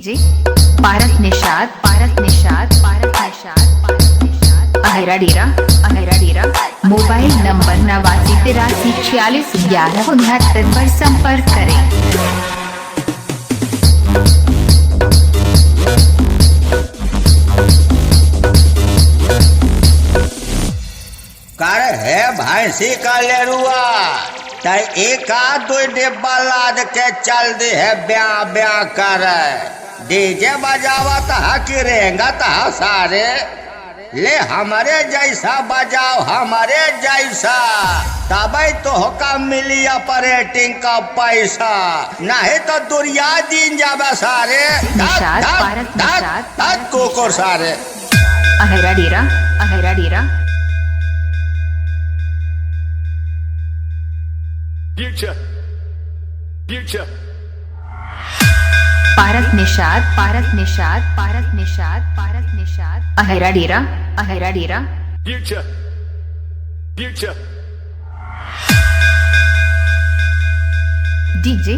DJ पारस निषाद अहेरा डेरा mobile number 8983461169 पर संपर्क करें। कर है भैंसी का लेरुआ एक आध दो डिब्बा लाद के चल दी है ब्याह ब्याह कर डीजे बजावत है कि रेंगत है सारे ले हमारे जैसा बजाओ हमारे जैसा तबे तो होका मिली ऑपरेटिंग का पैसा नहीं तो दुनिया दिन जावे सारे कुकुर सारे। अहेरा डेरा Future. पारस निषाद अहेरा डेरा Future. डीजे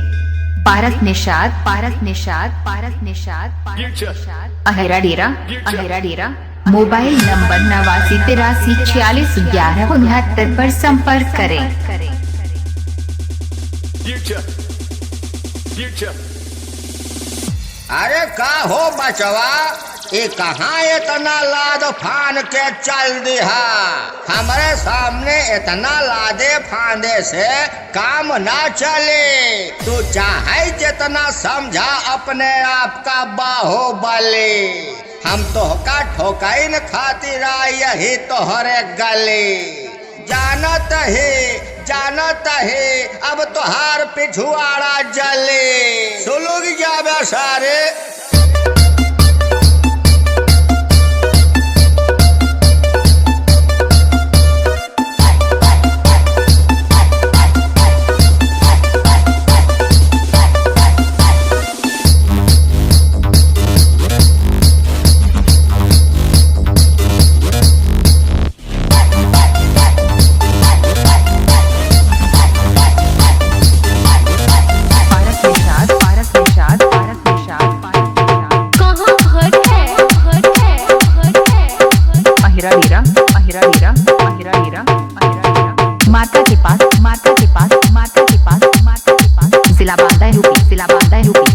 पारस निषाद अहेरा डेरा मोबाइल नंबर 8983461169 पर संपर्क करें। Future. अरे का हो बचवा ये कहाँ इतना लाद फान के चल दिहा हमारे सामने इतना लादे फांदे से काम ना चले तू चाहे जितना समझा अपने आप का बाहुबली हम तो का ठोकाइन खातिर यही तोहरे गली जानत ही अब तोहार पिछुआड़ा जले सुलग जावे सारे। अहेरा डेरा माता के पास जिला बांदा रूपी